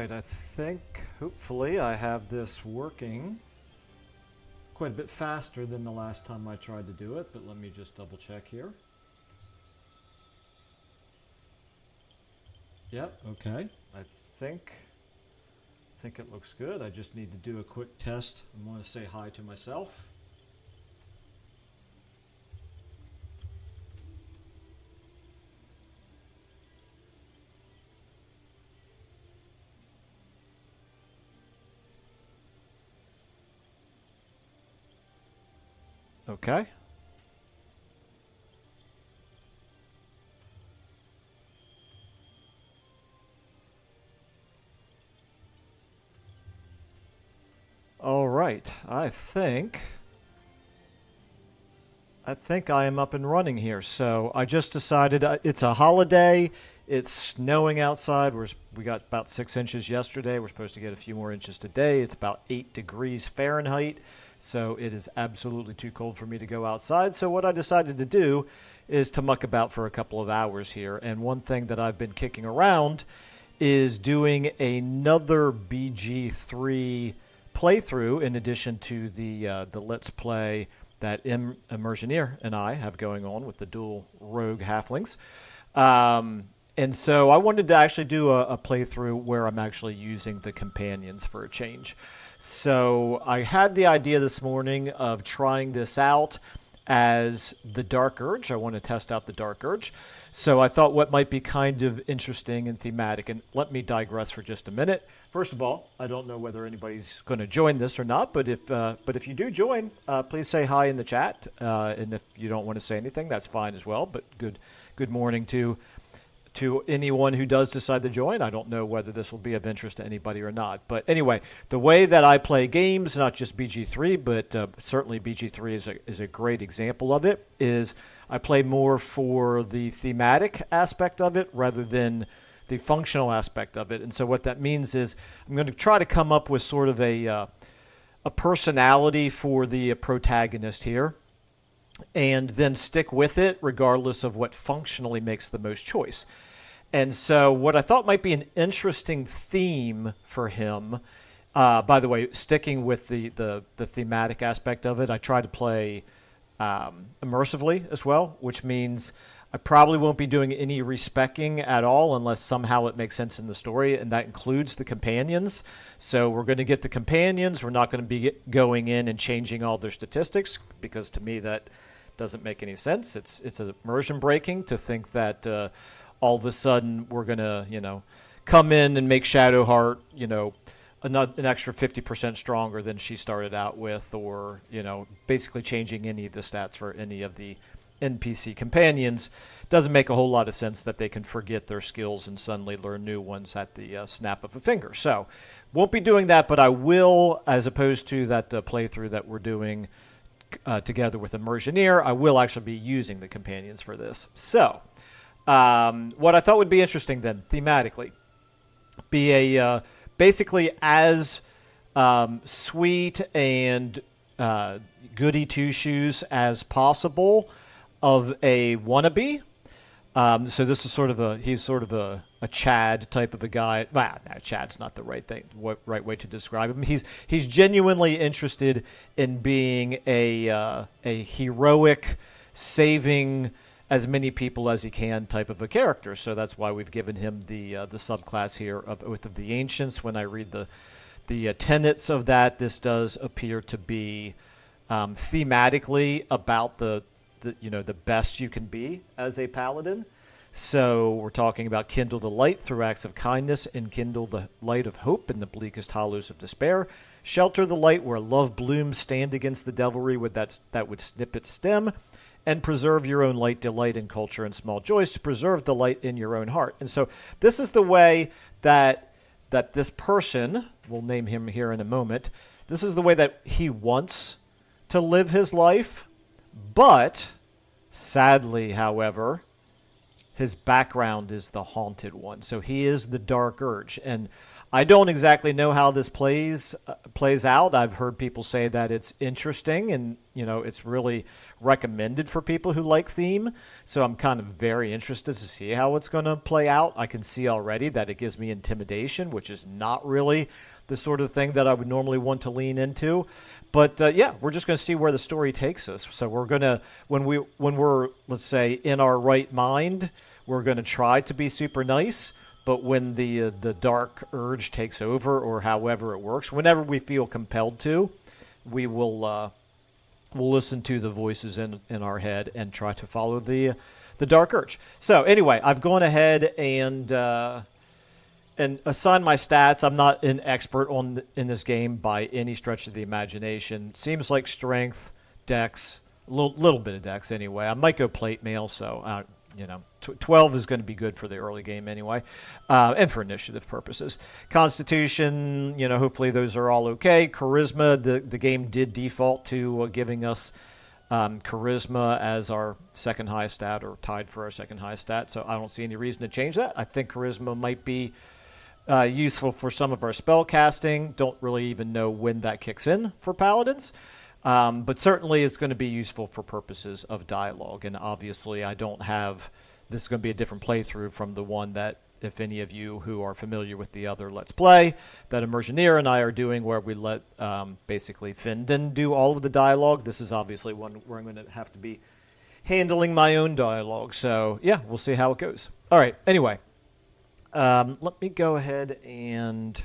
right, I think, hopefully, I have this working quite a bit faster than the last time I tried to do it, but let me just double check here. Yep, okay. I think it looks good. I just need to do a quick test. I want to say hi to myself. Okay. All right. I think I am up and running here. So I just decided it's a holiday. It's snowing outside. We got about 6 inches yesterday. We're supposed to get a few more inches today. It's about 8 degrees Fahrenheit. So it is absolutely too cold for me to go outside. So what I decided to do is to muck about for a couple of hours here. And one thing that I've been kicking around is doing another BG3 playthrough in addition to the Let's Play that Immersioneer and I have going on with the dual rogue halflings. And so I wanted to actually do a playthrough where I'm actually using the companions for a change. So I had the idea this morning of trying this out as the Dark Urge. I want to test out the Dark Urge. So I thought what might be kind of interesting and thematic, and let me digress for just a minute. First of all, I don't know whether anybody's going to join this or not, but if you do join, please say hi in the chat. And if you don't want to say anything, that's fine as well. But good morning to anyone who does decide to join. I don't know whether this will be of interest to anybody or not. But anyway, the way that I play games, not just BG3, but certainly BG3 is a great example of it, is I play more for the thematic aspect of it rather than the functional aspect of it. And so what that means is I'm going to try to come up with sort of a personality for the protagonist here, and then stick with it regardless of what functionally makes the most choice. And so what I thought might be an interesting theme for him, by the way, sticking with the thematic aspect of it, I try to play immersively as well, which means I probably won't be doing any respecking at all unless somehow it makes sense in the story, and that includes the companions. So we're going to get the companions. We're not going to be going in and changing all their statistics, because to me that doesn't make any sense. It's immersion breaking to think that all of a sudden we're going to, come in and make Shadowheart, an extra 50% stronger than she started out with, or, basically changing any of the stats for any of the NPC companions. Doesn't make a whole lot of sense that they can forget their skills and suddenly learn new ones at the snap of a finger. So won't be doing that, but I will, as opposed to that playthrough that we're doing together with Immersioneer, I will actually be using the companions for this. So what I thought would be interesting then, thematically, be a basically as sweet and goody two-shoes as possible of a wannabe. So this is he's sort of a Chad type of a guy. Well, no, Chad's not the right way to describe him. He's genuinely interested in being a heroic, saving as many people as he can type of a character. So that's why we've given him the subclass here of Oath of the Ancients. When I read the tenets of that, this does appear to be thematically about the best you can be as a paladin. So we're talking about kindle the light through acts of kindness, and kindle the light of hope in the bleakest hollows of despair. Shelter the light where love blooms, stand against the devilry with that would snip its stem, and preserve your own light, delight in culture and small joys, to preserve the light in your own heart. And so this is the way that this person, we'll name him here in a moment, this is the way that he wants to live his life. But sadly, however, his background is the Haunted One, so he is the Dark Urge. And I don't exactly know how this plays out. I've heard people say that it's interesting, and it's really recommended for people who like theme. So I'm kind of very interested to see how it's going to play out. I can see already that it gives me intimidation, which is not really the sort of thing that I would normally want to lean into. But yeah, we're just going to see where the story takes us. So we're going to, when we're, let's say, in our right mind, we're going to try to be super nice. But when the dark urge takes over, or however it works, whenever we feel compelled to, we will we'll listen to the voices in our head and try to follow the dark urge. So anyway, I've gone ahead and assigned my stats. I'm not an expert in this game by any stretch of the imagination. Seems like strength, dex, a little bit of dex anyway. I might go plate mail, so 12 is going to be good for the early game anyway, and for initiative purposes. Constitution, hopefully those are all okay. Charisma, the game did default to giving us charisma as our second highest stat, or tied for our second highest stat, so I don't see any reason to change that. I think charisma might be useful for some of our spell casting. Don't really even know when that kicks in for paladins. But certainly it's going to be useful for purposes of dialogue. And obviously this is going to be a different playthrough from the one that, if any of you who are familiar with the other Let's Play, that Immersioneer and I are doing, where we let basically Findon do all of the dialogue. This is obviously one where I'm going to have to be handling my own dialogue. So yeah, we'll see how it goes. All right, anyway, let me go ahead and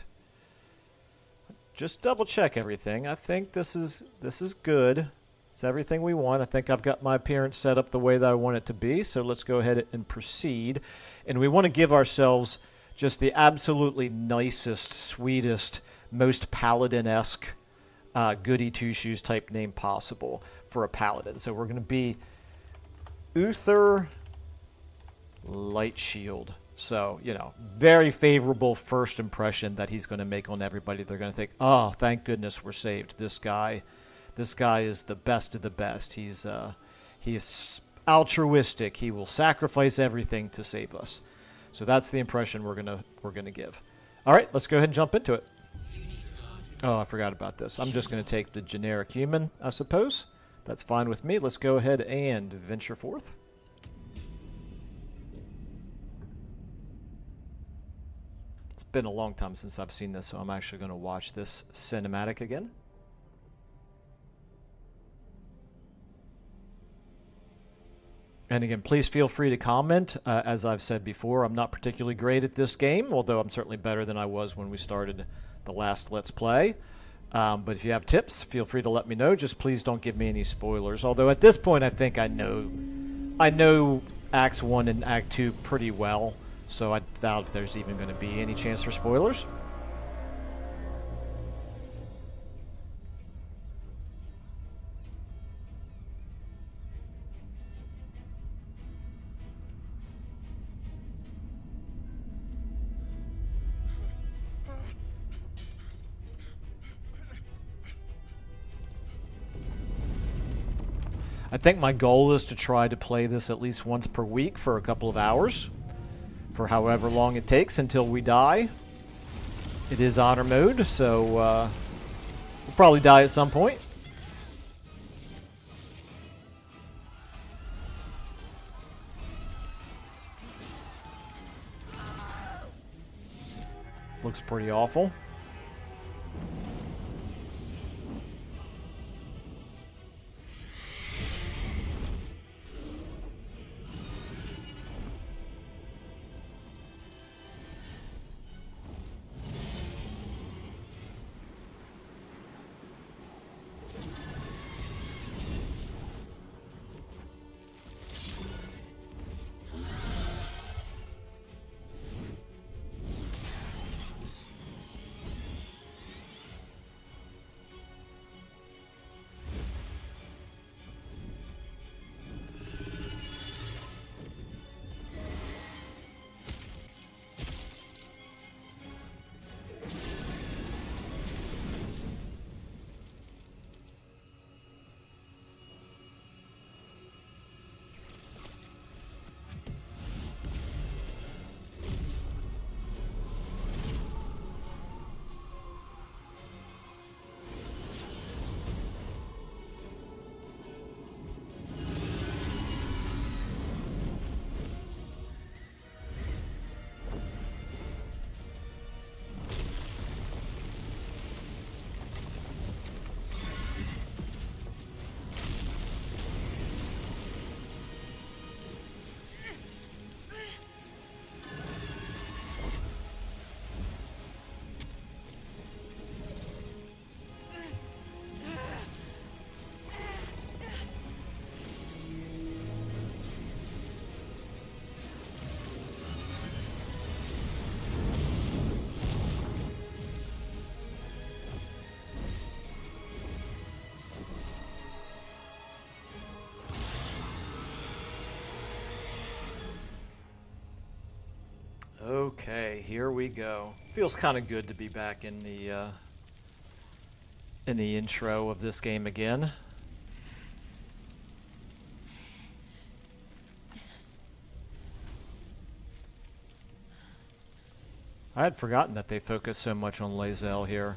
just double check everything. I think this is good. It's everything we want. I think I've got my appearance set up the way that I want it to be. So let's go ahead and proceed. And we want to give ourselves just the absolutely nicest, sweetest, most paladin-esque goody two-shoes type name possible for a paladin. So we're going to be Uther Lightshield. So, very favorable first impression that he's going to make on everybody. They're going to think, oh, thank goodness we're saved. This guy is the best of the best. He is altruistic. He will sacrifice everything to save us. So that's the impression we're gonna give. All right, let's go ahead and jump into it. Oh, I forgot about this. I'm just going to take the generic human, I suppose. That's fine with me. Let's go ahead and venture forth. Been a long time since I've seen this, so I'm actually going to watch this cinematic again. And again, please feel free to comment. As I've said before, I'm not particularly great at this game, although I'm certainly better than I was when we started the last Let's Play. But if you have tips, feel free to let me know. Just please don't give me any spoilers. Although at this point, I think I know Acts 1 and Act 2 pretty well. So I doubt if there's even going to be any chance for spoilers. I think my goal is to try to play this at least once per week for a couple of hours, for however long it takes until we die. It is honor mode, so we'll probably die at some point. Looks pretty awful. Okay, here we go. Feels kind of good to be back in the intro of this game again. I had forgotten that they focus so much on Lae'zel here.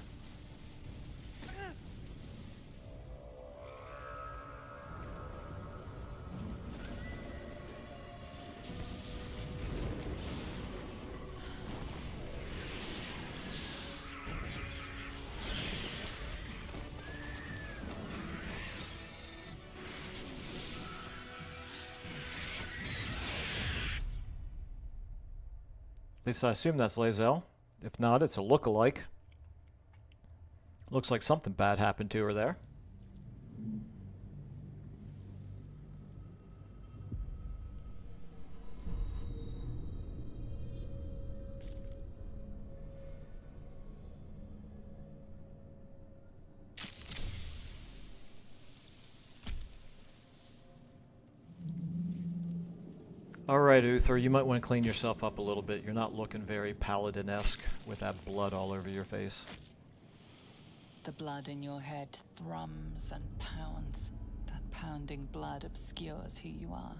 At least I assume that's Lae'zel. If not, it's a look-alike. Looks like something bad happened to her there. Alright, Uther, you might want to clean yourself up a little bit. You're not looking very paladin-esque with that blood all over your face. The blood in your head thrums and pounds. That pounding blood obscures who you are.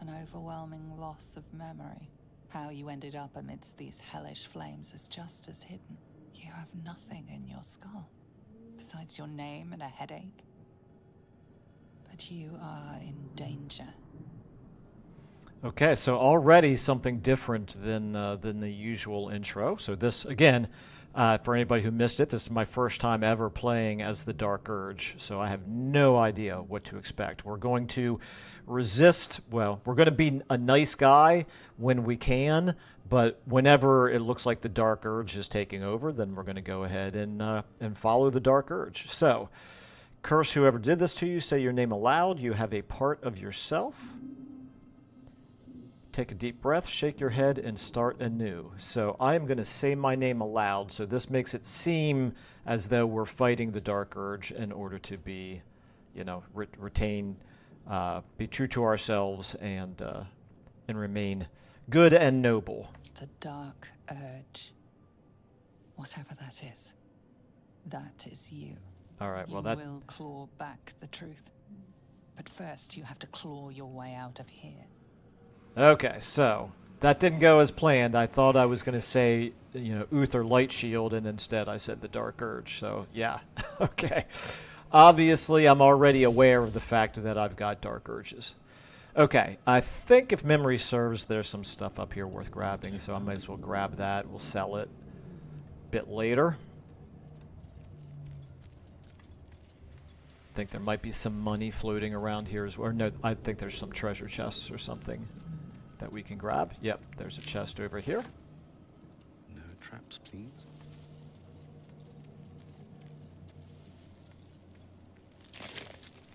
An overwhelming loss of memory. How you ended up amidst these hellish flames is just as hidden. You have nothing in your skull, besides your name and a headache. But you are in danger. Okay, so already something different than the usual intro. So this, again, for anybody who missed it, this is my first time ever playing as the Dark Urge, so I have no idea what to expect. We're going to resist, well, we're going to be a nice guy when we can, but whenever it looks like the Dark Urge is taking over, then we're going to go ahead and follow the Dark Urge. So, curse whoever did this to you, say your name aloud, you have a part of yourself. Take a deep breath, shake your head, and start anew. So I am going to say my name aloud, so this makes it seem as though we're fighting the Dark Urge in order to be, you know, retain, be true to ourselves and remain good and noble. The Dark Urge. Whatever that is you. All right, well, you will claw back the truth. But first you have to claw your way out of here. Okay, so that didn't go as planned. I thought I was going to say, you know, Uther Light Shield, and instead I said the Dark Urge. So, yeah, okay. Obviously, I'm already aware of the fact that I've got Dark Urges. Okay, I think if memory serves, there's some stuff up here worth grabbing, so I might as well grab that. We'll sell it a bit later. I think there might be some money floating around here as well. Or no, I think there's some treasure chests or something that we can grab. Yep, there's a chest over here. No traps, please.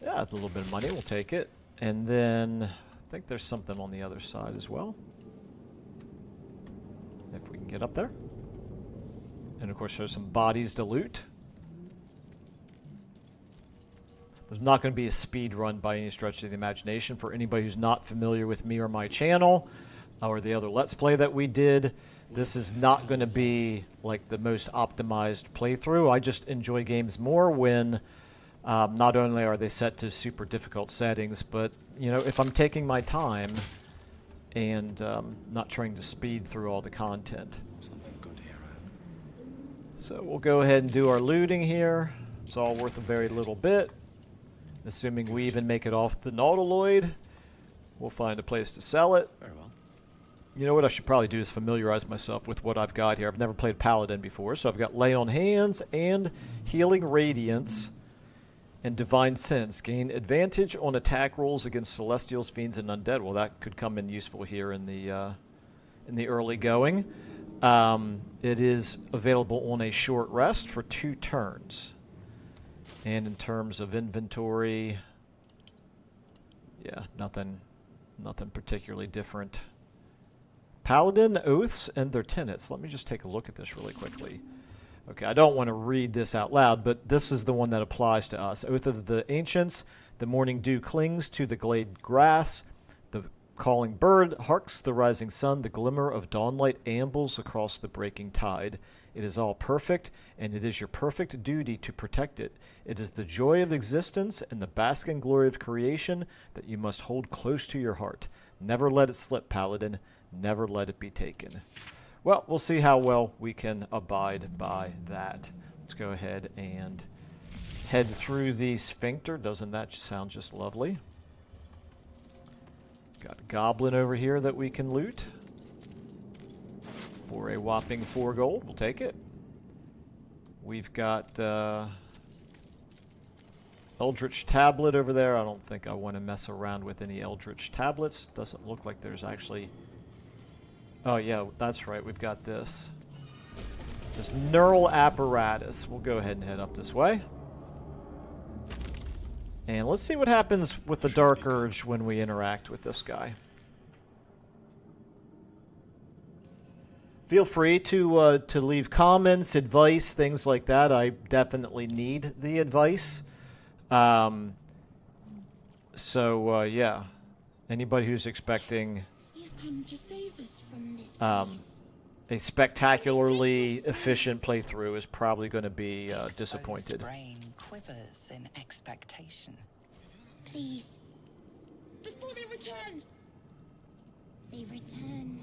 Yeah, a little bit of money, we'll take it. And then I think there's something on the other side as well. If we can get up there. And of course there's some bodies to loot. There's not going to be a speed run by any stretch of the imagination. For anybody who's not familiar with me or my channel, or the other Let's Play that we did, this is not going to be like the most optimized playthrough. I just enjoy games more when not only are they set to super difficult settings, but you know, if I'm taking my time and not trying to speed through all the content. Something good here. So we'll go ahead and do our looting here. It's all worth a very little bit. Assuming we even make it off the Nautiloid, we'll find a place to sell it. Very well. You know what I should probably do is familiarize myself with what I've got here. I've never played Paladin before, so I've got Lay on Hands and Healing Radiance and Divine Sense. Gain advantage on attack rolls against Celestials, Fiends, and Undead. Well, that could come in useful here in the early going. It is available on a short rest for 2 turns. And in terms of inventory, yeah, nothing particularly different. Paladin, Oaths, and their tenets. Let me just take a look at this really quickly. Okay, I don't want to read this out loud, but this is the one that applies to us. Oath of the Ancients, the morning dew clings to the glade grass. The calling bird harks the rising sun, the glimmer of dawnlight ambles across the breaking tide. It is all perfect, and it is your perfect duty to protect it. It is the joy of existence and the basking glory of creation that you must hold close to your heart. Never let it slip, Paladin. Never let it be taken. Well, we'll see how well we can abide by that. Let's go ahead and head through the sphincter. Doesn't that sound just lovely? Got a goblin over here that we can loot for a whopping 4 gold. We'll take it. We've got Eldritch Tablet over there. I don't think I want to mess around with any Eldritch Tablets. Doesn't look like there's actually... Oh yeah, that's right. We've got this. This neural apparatus. We'll go ahead and head up this way. And let's see what happens with the Dark Urge when we interact with this guy. Feel free to leave comments, advice, things like that. I definitely need the advice. Yeah. Anybody who's expecting You've come to save us from this a spectacularly efficient playthrough is probably going to be disappointed. Exposed brain quivers in expectation. Please. Before they return. They return.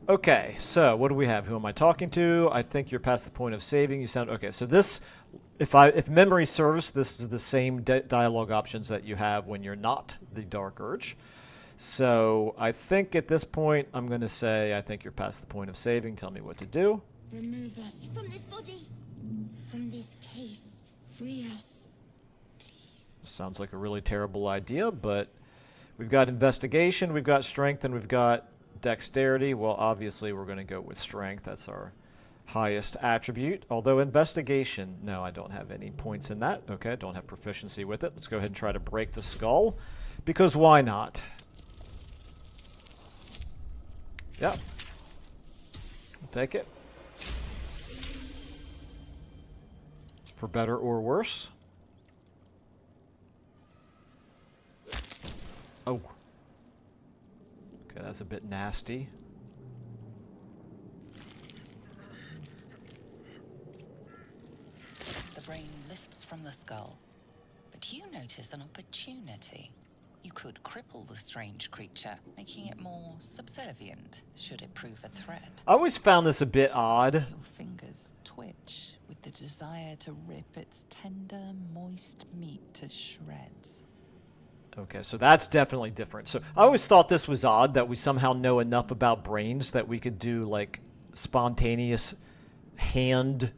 Okay, so what do we have? Who am I talking to? I think you're past the point of saving. You sound okay. So this, if memory serves, this is the same dialogue options that you have when you're not the Dark Urge. So I think at this point I'm going to say I think you're past the point of saving. Tell me what to do. Remove us from this body. From this case. Free us. Please. Sounds like a really terrible idea, but we've got investigation, we've got strength, and we've got dexterity. Well, obviously we're going to go with strength. That's our highest attribute. Although investigation, no, I don't have any points in that. Okay, I don't have proficiency with it. Let's go ahead and try to break the skull, because why not? Yep. I'll take it. For better or worse. Oh. Okay, that's a bit nasty. The brain lifts from the skull, but you notice an opportunity. You could cripple the strange creature, making it more subservient, should it prove a threat. I always found this a bit odd. Your fingers twitch with the desire to rip its tender, moist meat to shreds. Okay, so that's definitely different. So I always thought this was odd that we somehow know enough about brains that we could do like spontaneous hand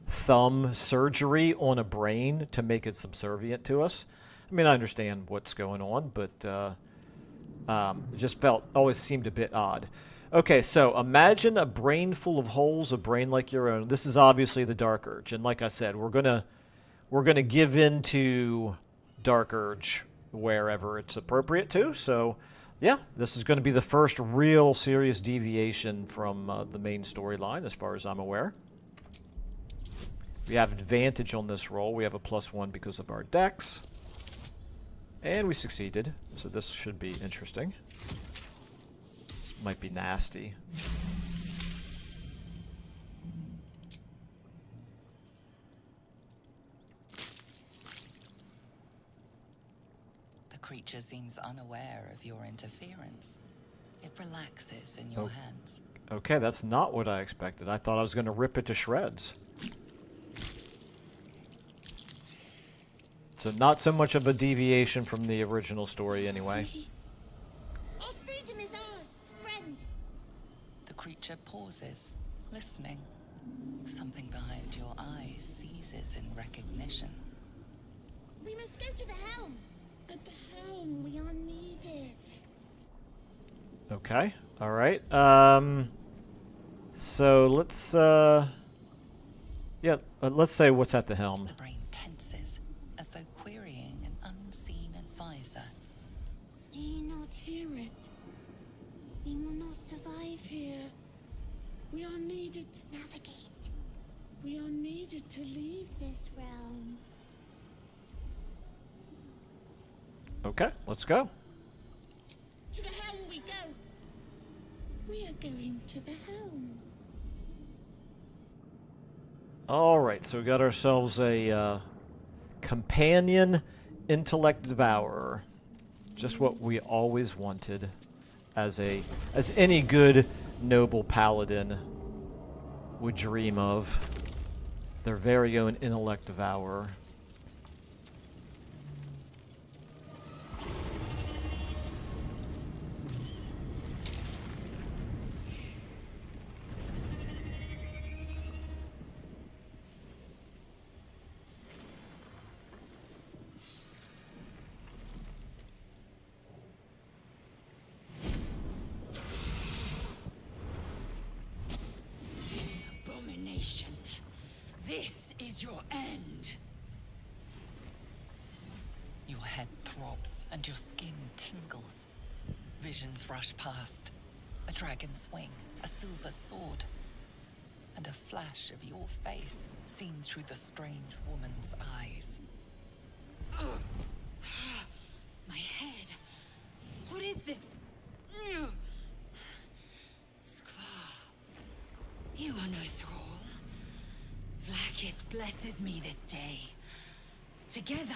thumb surgery on a brain to make it subservient to us. I mean, I understand what's going on, but it just always seemed a bit odd. Okay, so imagine a brain full of holes, a brain like your own. This is obviously the Dark Urge, and like I said, we're gonna give in to Dark Urge wherever it's appropriate to. So, yeah, this is going to be the first real serious deviation from the main storyline, as far as I'm aware. We have advantage on this roll. We have a +1 because of our dex. And we succeeded, so this should be interesting. This might be nasty. The creature seems unaware of your interference. It relaxes in your hands. Okay, that's not what I expected. I thought I was going to rip it to shreds. So not so much of a deviation from the original story anyway. Our freedom is ours, friend. The creature pauses, listening. Something behind your eyes seizes in recognition. We must go to the helm. At the helm, we are needed. Okay, alright. So let's, let's say what's at the helm. The brain tenses, as though querying an unseen advisor. Do you not hear it? We will not survive here. We are needed to navigate. We are needed to leave this realm. Okay, let's go. We are going to the helm. Alright, so we got ourselves a companion intellect devourer. Just what we always wanted as any good noble paladin would dream of. Their very own intellect devourer. Abomination. This is your end. Your head throbs and your skin tingles. Visions rush past. A dragon's wing, a silver sword, and a flash of your face seen through the strange woman's eyes. Ugh. My head. What is this? Ugh. Skvar. You are no thrall. Vlaakith blesses me this day. Together,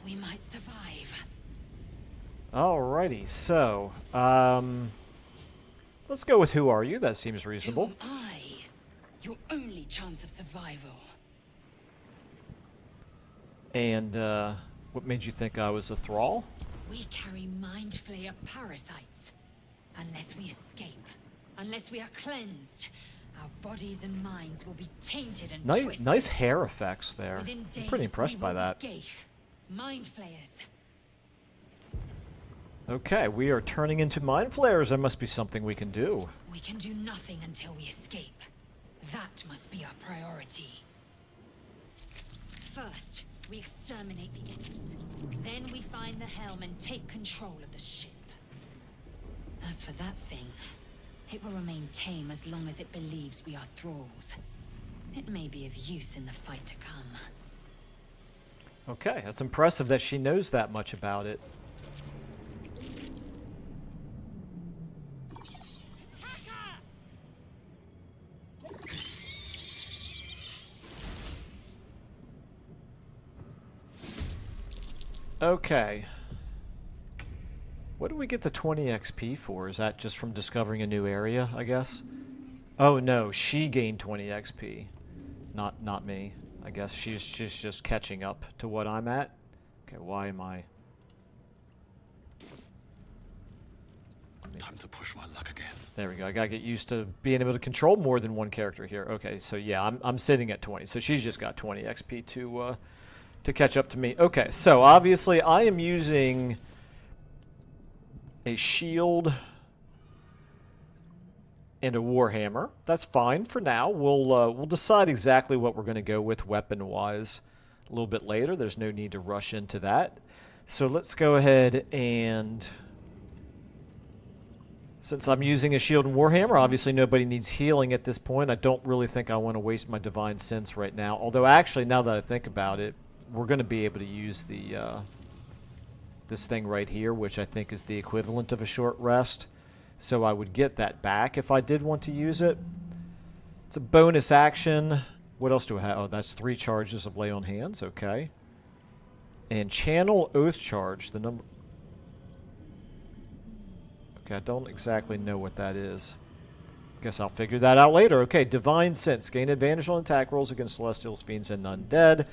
we might survive. Alrighty, so, let's go with who are you? That seems reasonable. Who am I? Your only chance of survival. And, what made you think I was a thrall? We carry mind flayer parasites. Unless we escape, unless we are cleansed, our bodies and minds will be tainted and twisted. Nice hair effects there. Within I'm days, pretty impressed we by will be that. Geich, mind flayers. Okay, we are turning into mind flayers. There must be something we can do. We can do nothing until we escape. That must be our priority. First, we exterminate the imps. Then we find the helm and take control of the ship. As for that thing, it will remain tame as long as it believes we are thralls. It may be of use in the fight to come. Okay, that's impressive that she knows that much about it. Okay. What do we get the 20 XP for? Is that just from discovering a new area, I guess? Oh no, she gained 20 XP. Not me. I guess she's just catching up to what I'm at. Okay, why am I... Time to push my luck again. There we go. I gotta get used to being able to control more than one character here. Okay, so yeah, I'm sitting at 20. So she's just got 20 XP to catch up to me. Okay, so obviously I am using a shield and a warhammer. That's fine for now. We'll decide exactly what we're going to go with weapon-wise a little bit later. There's no need to rush into that. So let's go ahead and... Since I'm using a shield and warhammer, obviously nobody needs healing at this point. I don't really think I want to waste my divine sense right now. Although actually, now that I think about it, we're going to be able to use the this thing right here, which I think is the equivalent of a short rest. So I would get that back if I did want to use it. It's a bonus action. What else do I have? Oh, that's 3 charges of Lay on Hands. Okay. And Channel Oath Charge. The number... Okay, I don't exactly know what that is. Guess I'll figure that out later. Okay, Divine Sense. Gain advantage on attack rolls against Celestials, Fiends, and Undead.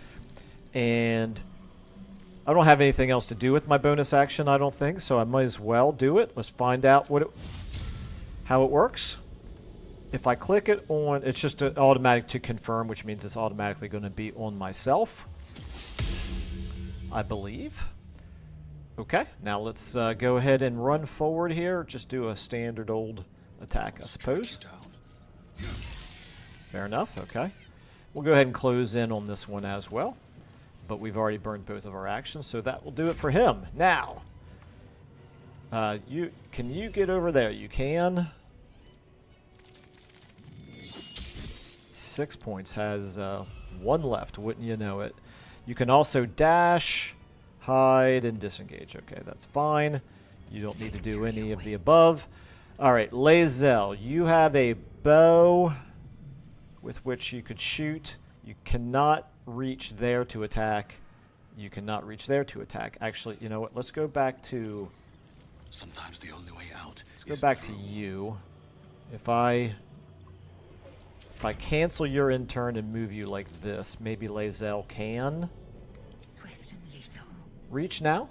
And I don't have anything else to do with my bonus action, I don't think, so I might as well do it. Let's find out how it works. If I click it on, it's just an automatic to confirm, which means it's automatically going to be on myself, I believe. Okay, now let's go ahead and run forward here. Just do a standard old attack, I suppose. Fair enough, okay. We'll go ahead and close in on this one as well. But we've already burned both of our actions, so that will do it for him. Now, can you get over there? You can. 6 points, has 1 left, wouldn't you know it. You can also dash, hide, and disengage. Okay, that's fine. You don't need to do any of the above. All right, Lae'zel, you have a bow with which you could shoot. You cannot reach there to attack. You cannot reach there to attack. Actually, you know what? Let's go back to... Sometimes the only way out. Let's go back to you. If I cancel your in turn and move you like this, maybe Lae'zel can Swift and lethal. reach now?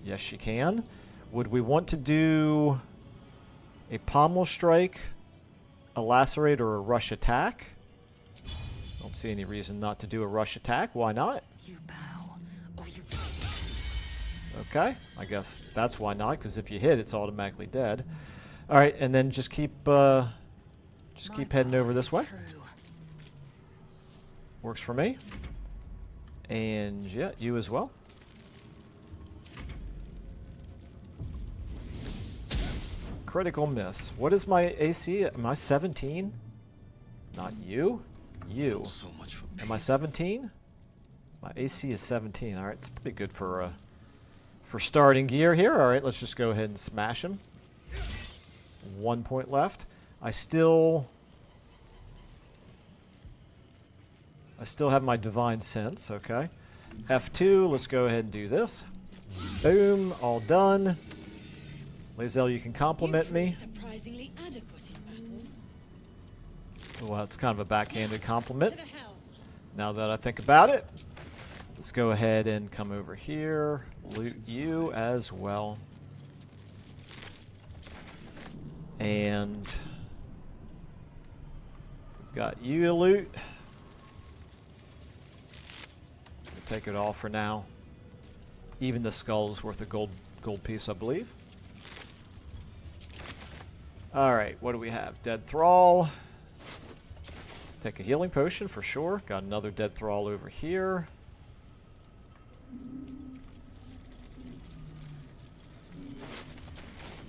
Yes, she can. Would we want to do a pommel strike, a lacerate, or a rush attack? Don't see any reason not to do a rush attack. Why not? You bow, or you Okay, I guess that's why not, because if you hit, it's automatically dead. All right, and then just keep heading over this way. Works for me. And yeah, you as well. Critical miss. What is my AC? Am I 17? Not you. You. So much for Am I 17? My AC is 17. All right, it's pretty good for starting gear here. All right, let's just go ahead and smash him. 1 point left. I still have my divine sense. Okay. F2. Let's go ahead and do this. Boom. All done. Lae'zel, you can compliment me. surprisingly adequate in battle. Well, it's kind of a backhanded compliment. Now that I think about it, let's go ahead and come over here. Loot you as well. And we've got you to loot. We'll take it all for now. Even the skull's worth a gold piece, I believe. Alright, what do we have? Dead Thrall. Take a healing potion for sure. Got another Dead Thrall over here.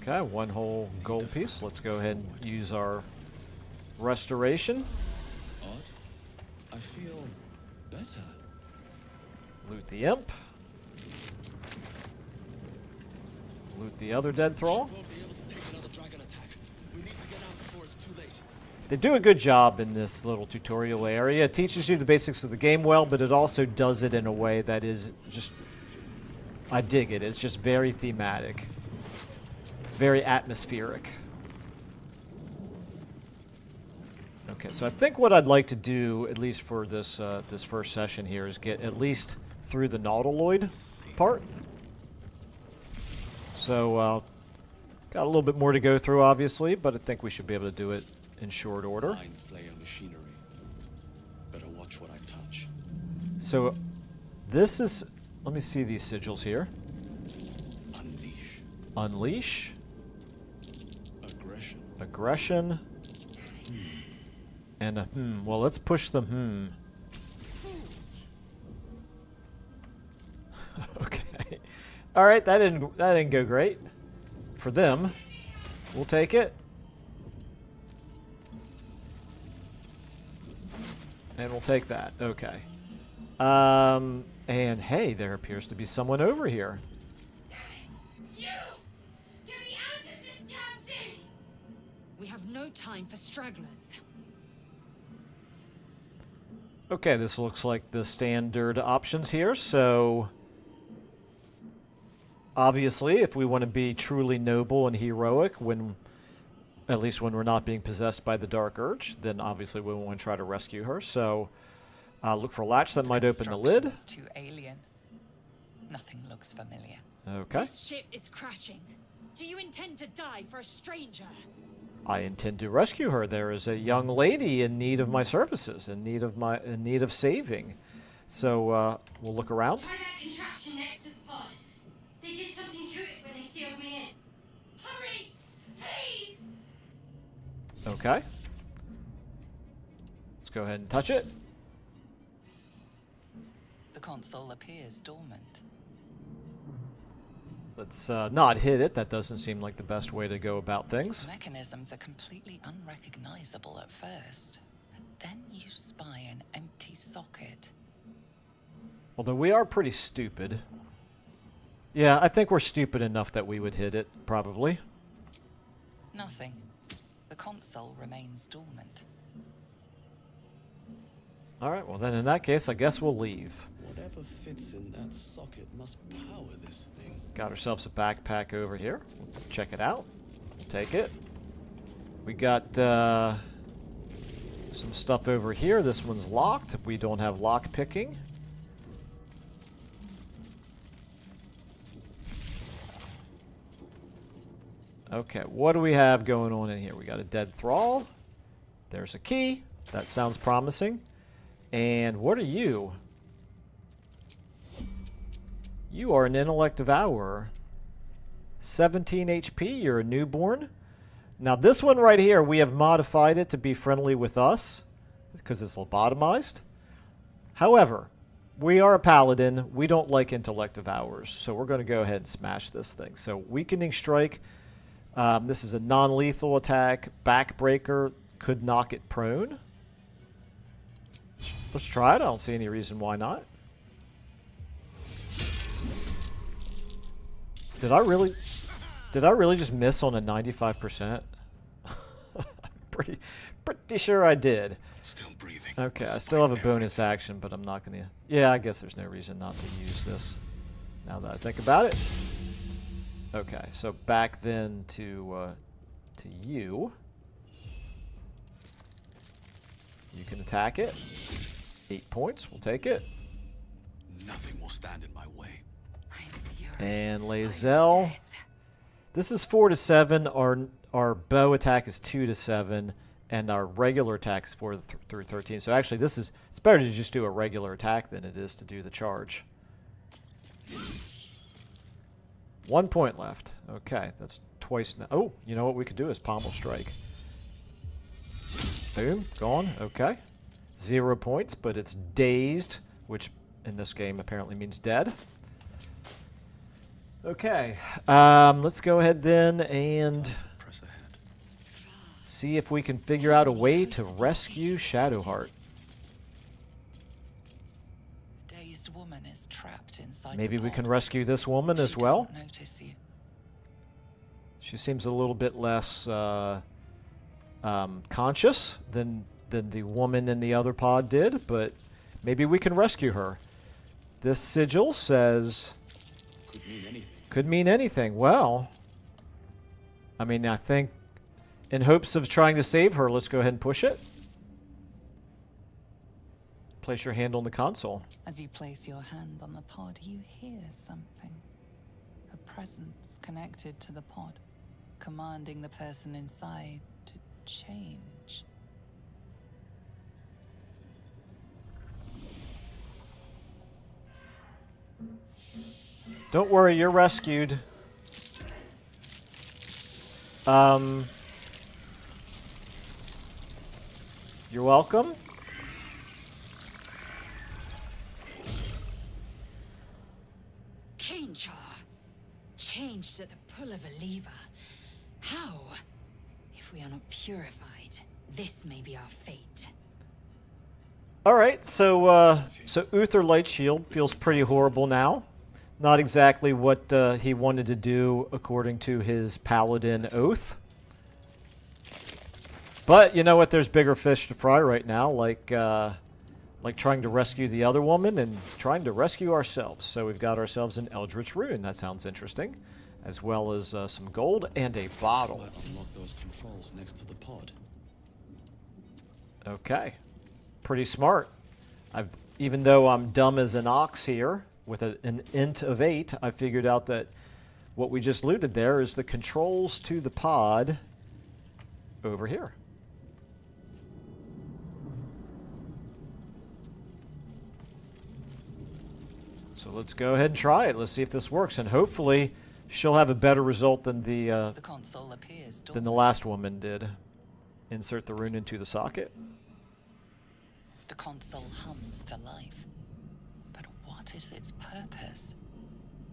Okay, one whole gold piece. Let's go ahead and use our restoration. Odd. I feel better. Loot the imp. Loot the other Dead Thrall. Won't be able to take another dragon attack. We need to get out before it's too late. They do a good job in this little tutorial area. It teaches you the basics of the game well, but it also does it in a way that is just... I dig it. It's just very thematic. Very atmospheric. Okay, so I think what I'd like to do, at least for this this first session here, is get at least through the Nautiloid part. So, got a little bit more to go through, obviously, but I think we should be able to do it in short order. Mind flayer machinery. Better watch what I touch. So, this is... Let me see these sigils here. Unleash. Unleash. Aggression. Aggression. And a well, let's push the Okay. All right, that didn't go great for them. We'll take it. And we'll take that. Okay. And hey, there appears to be someone over here. Damn it! You! Get me out of this damn thing! We have no time for stragglers. Okay, this looks like the standard options here. So, obviously, if we want to be truly noble and heroic, at least when we're not being possessed by the Dark Urge, then obviously we want to try to rescue her. So, look for a latch that might open the lid. Too alien. Nothing looks familiar. Okay. This ship is crashing. Do you intend to die for a stranger? I intend to rescue her. There is a young lady in need of my services, in need of saving. So we'll look around. Try that contraption next to the pod. They did something to it when they sealed me in. Hurry! Please! Okay. Let's go ahead and touch it. The console appears dormant. Let's not hit it. That doesn't seem like the best way to go about things. Mechanisms are completely unrecognizable at first, but then you spy an empty socket. Although we are pretty stupid. Yeah, I think we're stupid enough that we would hit it, probably. Nothing. The console remains dormant. Alright, well then in that case, I guess we'll leave. Whatever fits in that socket must power this thing. Got ourselves a backpack over here. We'll check it out. Take it. We got some stuff over here. This one's locked. We don't have lock picking. Okay, what do we have going on in here? We got a dead thrall. There's a key. That sounds promising. And what are you? You are an intellect devourer. 17 HP. You're a newborn. Now this one right here, we have modified it to be friendly with us because it's lobotomized. However, we are a paladin. We don't like intellect devourers, so we're going to go ahead and smash this thing. So weakening strike. This is a non-lethal attack. Backbreaker could knock it prone. Let's try it. I don't see any reason why not. Did I really just miss on a 95%? pretty sure I did. Still breathing. Okay, I still have a bonus action, but I'm not gonna. Yeah, I guess there's no reason not to use this. Now that I think about it. Okay, so back then to you. You can attack it. 8 points. We'll take it. Nothing will stand in my way. And Lae'zel. This is 4 to 7. Our bow attack is 2 to 7, and our regular attack is 4 through 13. So actually, it's better to just do a regular attack than it is to do the charge. 1 point left. Okay, that's twice now. Oh, you know what we could do is pommel strike. Boom, gone. Okay. 0 points, but it's dazed, which in this game apparently means dead. Okay, let's go ahead then and Press ahead. see if we can figure out a way to rescue Shadowheart. Dazed woman is trapped inside. Maybe the we pod. can rescue this woman as well. She doesn't notice you. She seems a little bit less conscious than the woman in the other pod did, but maybe we can rescue her. This sigil says... Could mean anything. Could mean anything. Well, I mean, I think in hopes of trying to save her, let's go ahead and push it. Place your hand on the console. As you place your hand on the pod, you hear something. A presence connected to the pod, commanding the person inside to change. Don't worry, you're rescued. You're welcome. Change her. Changed at the pull of a lever. How? If we are not purified, this may be our fate. All right, so Uther Lightshield feels pretty horrible now. Not exactly what he wanted to do according to his paladin oath. But you know what? There's bigger fish to fry right now, like trying to rescue the other woman and trying to rescue ourselves. So we've got ourselves an Eldritch Rune. That sounds interesting, as well as some gold and a bottle. So I unlock those controls next to the pod. Okay, pretty smart. Even though I'm dumb as an ox here, with an int of 8, I figured out that what we just looted there is the controls to the pod over here. So let's go ahead and try it. Let's see if this works, and hopefully she'll have a better result than The console appears the last woman did. Insert the rune into the socket. The console hums to life. But what is its purpose?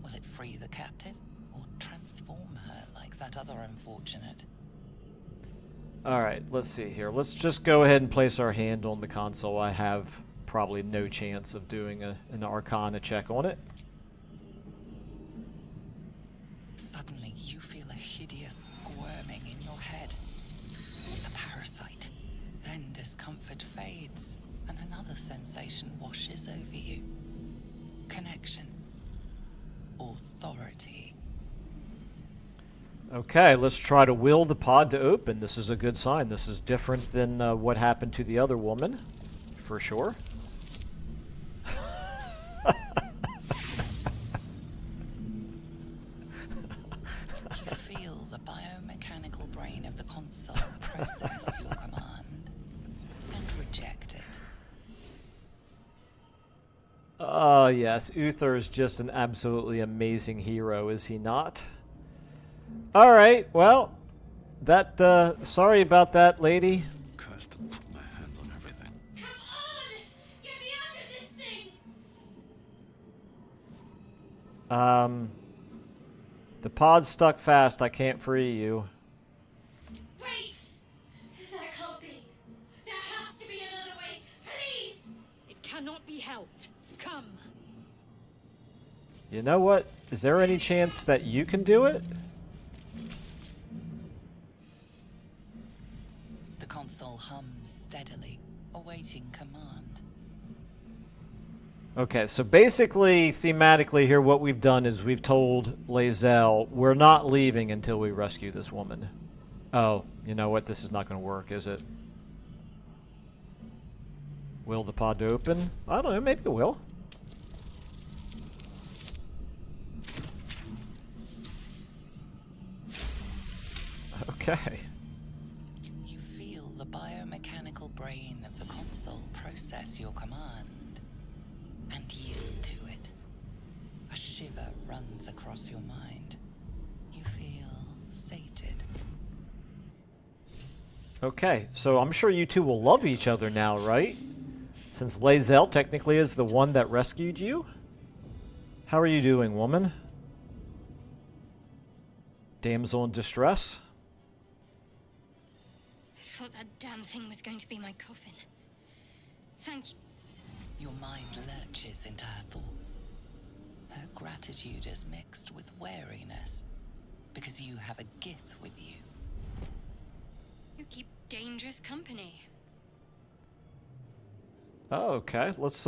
Will it free the captive or transform her like that other unfortunate? All right, let's see here. Let's just go ahead and place our hand on the console. I have probably no chance of doing an Arcana check on it. So Suddenly, you feel a hideous squirming in your head. It's the parasite. Then discomfort fades, and another sensation washes over you. Connection. Authority. Okay, let's try to will the pod to open. This is a good sign. This is different than what happened to the other woman, for sure. You feel the biomechanical brain of the console process your command and reject it. Yes, Uther is just an absolutely amazing hero, is he not? All right, well, sorry about that, lady. Cursed to put my hand on everything. Come on! Get me out of this thing! The pod's stuck fast. I can't free you. Wait! That can't be. There has to be another way. Please! It cannot be helped. Come. You know what? Is there any chance that you can do it? The console hums steadily, awaiting command. Okay, so basically, thematically here, what we've done is we've told Lae'zel we're not leaving until we rescue this woman. Oh, you know what? This is not going to work, is it? Will the pod open? I don't know. Maybe it will. Okay. You feel the biomechanical brain of the console process your command and yield to it. A shiver runs across your mind. You feel sated. Okay, so I'm sure you two will love each other now, right? Since Lae'zel technically is the one that rescued you? How are you doing, woman? Damsel in distress? I thought that damn thing was going to be my coffin. Thank you. Your mind lurches into her thoughts. Her gratitude is mixed with wariness, because you have a gift with you. You keep dangerous company. Oh, okay. Let's,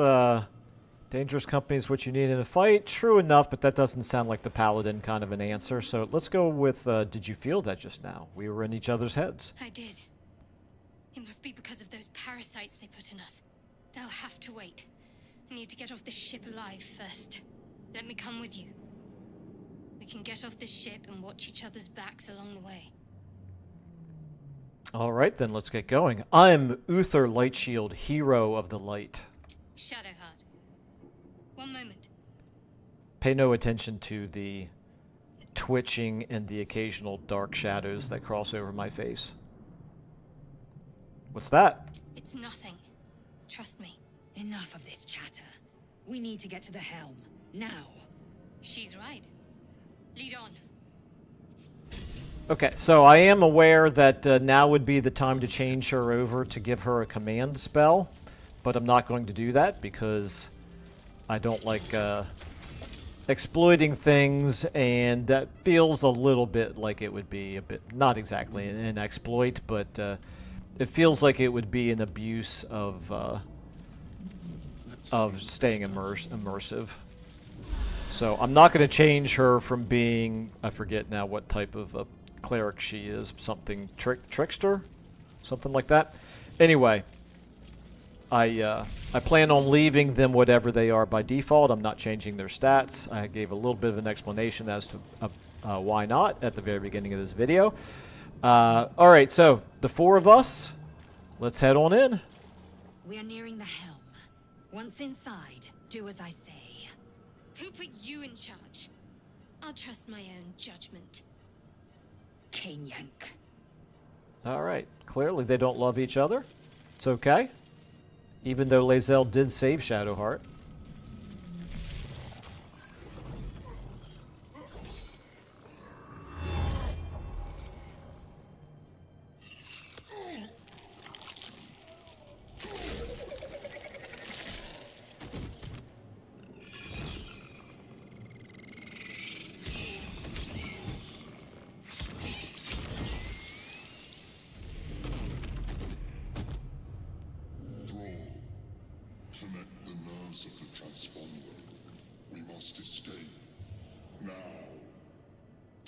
dangerous company is what you need in a fight. True enough, but that doesn't sound like the paladin kind of an answer. So let's go with, did you feel that just now? We were in each other's heads. I did. It must be because of those parasites they put in us. They'll have to wait. I need to get off this ship alive first. Let me come with you. We can get off this ship and watch each other's backs along the way. All right, then let's get going. I'm Uther Lightshield, hero of the light. Shadowheart. One moment. Pay no attention to the twitching and the occasional dark shadows that cross over my face. What's that? It's nothing. Trust me. Enough of this chatter. We need to get to the helm. Now. She's right. Lead on. Okay, so I am aware that now would be the time to change her over to give her a command spell, but I'm not going to do that because I don't like exploiting things, and that feels a little bit like it would be a bit, not exactly an exploit, but it feels like it would be an abuse of staying immersive. So I'm not going to change her from being, I forget now what type of a cleric she is, something trickster, something like that. Anyway, I plan on leaving them whatever they are by default. I'm not changing their stats. I gave a little bit of an explanation as to why not at the very beginning of this video. All right, so the four of us, let's head on in. We are nearing the helm. Once inside, do as I say. Who put you in charge? I'll trust my own judgment. Cane yank. All right, clearly they don't love each other. It's okay. Even though Lae'zel did save Shadowheart.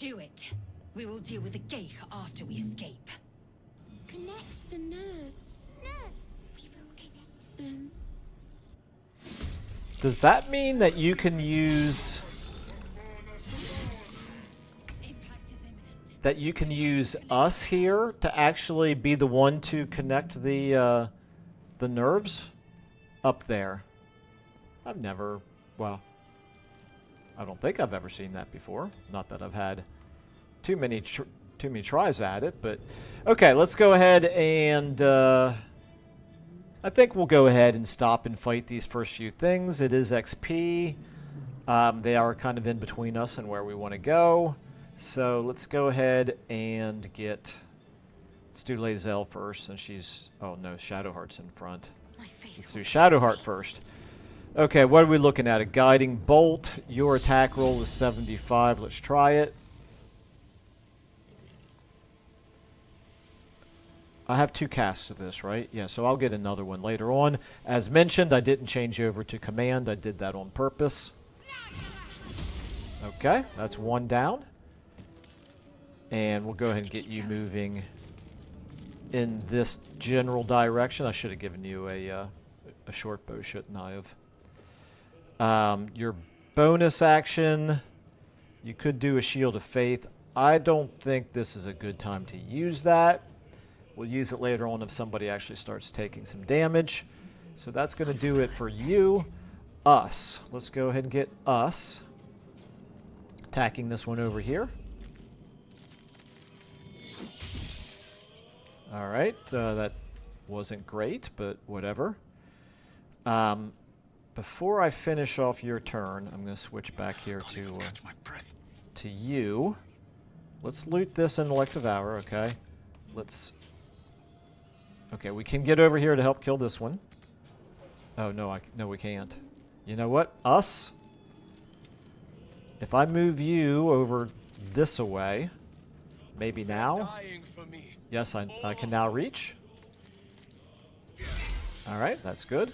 do it. We will deal with the Geich after we escape. Connect the nerves. Nerves. We will connect them. Does that mean that you can use... Impact is imminent. that you can use us here to actually be the one to connect the nerves up there? I've never... well, I don't think I've ever seen that before. Not that I've had too many tries at it, but okay, let's go ahead and I think we'll go ahead and stop and fight these first few things. It is XP. They are kind of in between us and where we want to go. So let's go ahead and let's do Lae'zel first, since she's... oh no, Shadowheart's in front. Let's do Shadowheart first. Okay, what are we looking at? A Guiding Bolt. Your attack roll is 75. Let's try it. I have 2 casts of this, right? Yeah, so I'll get another one later on. As mentioned, I didn't change over to command. I did that on purpose. Okay, that's 1 down. And we'll go ahead and get you moving in this general direction. I should have given you a short bow, shouldn't I have? Your bonus action, you could do a Shield of Faith. I don't think this is a good time to use that. We'll use it later on if somebody actually starts taking some damage. So that's going to do it for you. Us. Let's go ahead and get us. Attacking this one over here. Alright, that wasn't great, but whatever. Before I finish off your turn, I'm going to switch back here to you. Let's loot this Intellect Devour, okay? Okay, we can get over here to help kill this one. Oh, no, no, we can't. You know what? Us. If I move you over this away, maybe now. Yes, I can now reach. Alright, that's good.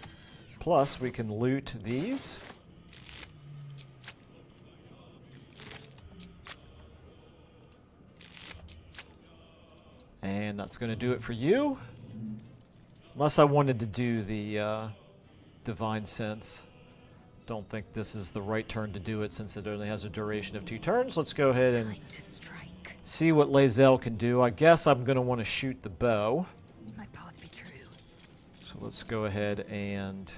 Plus, we can loot these. And that's going to do it for you. Unless I wanted to do the Divine Sense. Don't think this is the right turn to do it since it only has a duration of 2 turns. Let's go ahead and see what Lae'zel can do. I guess I'm going to want to shoot the bow. My path be true. So let's go ahead and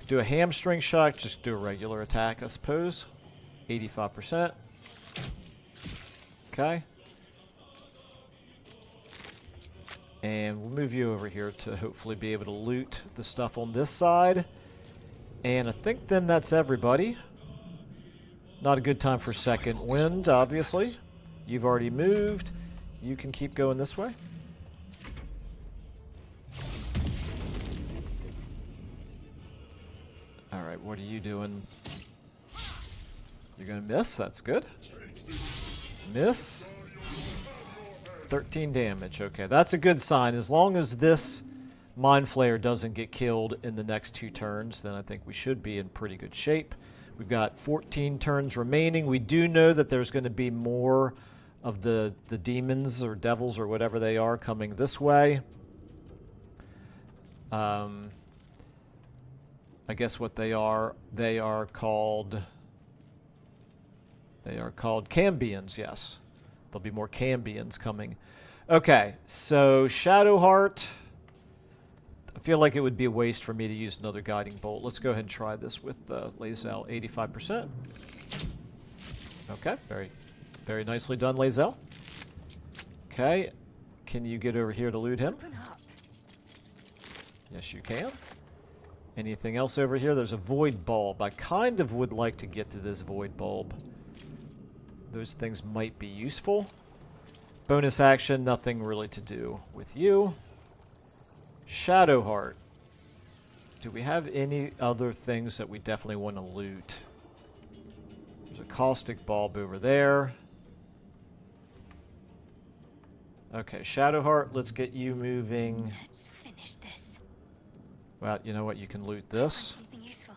do a hamstring shot. Just do a regular attack, I suppose. 85%. Okay. And we'll move you over here to hopefully be able to loot the stuff on this side. And I think then that's everybody. Not a good time for second wind, obviously. You've already moved. You can keep going this way. Alright, what are you doing? You're going to miss? That's good. Miss. 13 damage. Okay, that's a good sign. As long as this Mind Flayer doesn't get killed in the next 2 turns, then I think we should be in pretty good shape. We've got 14 turns remaining. We do know that there's going to be more of the demons or devils or whatever they are coming this way. I guess what they are called Cambions, yes. There'll be more Cambions coming. Okay, so Shadowheart. I feel like it would be a waste for me to use another Guiding Bolt. Let's go ahead and try this with Lae'zel, 85%. Okay, very, very nicely done, Lae'zel. Okay, can you get over here to loot him? Yes, you can. Anything else over here? There's a Void Bulb. I kind of would like to get to this Void Bulb. Those things might be useful. Bonus action, nothing really to do with you. Shadowheart. Do we have any other things that we definitely want to loot? There's a Caustic Bulb over there. Okay, Shadowheart, let's get you moving. Let's finish this. Well, you know what? You can loot this. Something useful.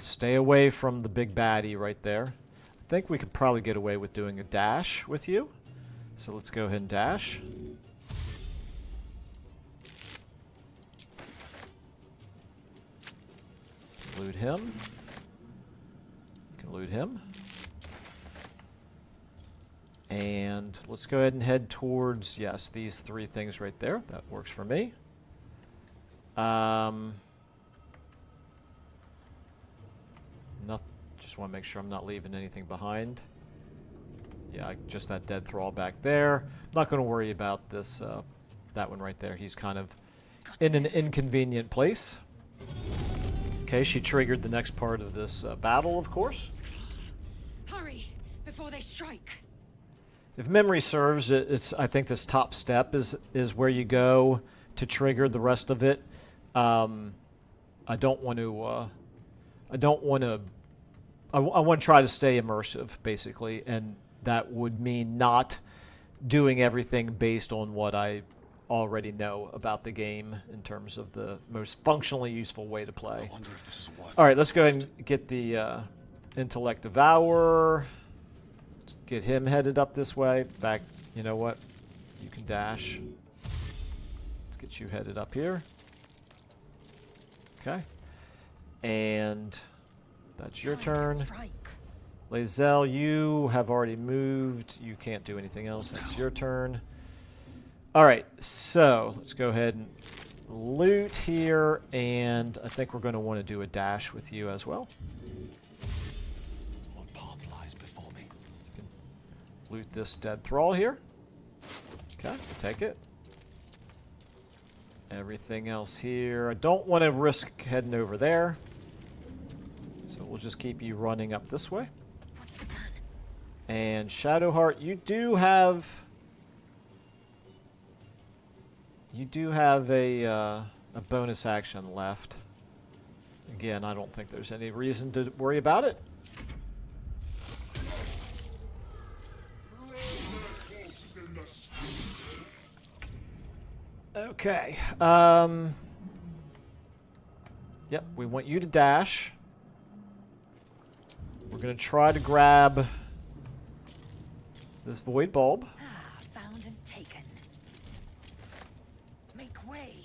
Stay away from the big baddie right there. I think we could probably get away with doing a dash with you. So let's go ahead and dash. Loot him. You can loot him. And let's go ahead and head towards, yes, these three things right there. That works for me. Just want to make sure I'm not leaving anything behind. Yeah, just that dead thrall back there. I'm not going to worry about this, that one right there. He's kind of in an inconvenient place. Okay, she triggered the next part of this battle, of course. Hurry before they strike. If memory serves, I think this top step is where you go to trigger the rest of it. I want to try to stay immersive, basically, and that would mean not doing everything based on what I already know about the game in terms of the most functionally useful way to play. I wonder if this is worth All right, let's go ahead and get the Intellect Devourer. Let's get him headed up this way. In fact, you know what? You can dash. Let's get you headed up here. Okay. And that's your turn. Lae'zel, you have already moved. You can't do anything else. That's your turn. All right, so let's go ahead and loot here, and I think we're going to want to do a dash with you as well. what path lies before me. You can loot this dead thrall here. Okay, we'll take it. Everything else here. I don't want to risk heading over there, so we'll just keep you running up this way. And Shadowheart, you do have a bonus action left. Again, I don't think there's any reason to worry about it. Okay. Yep, we want you to dash. We're going to try to grab this void bulb. Found and taken. Make way.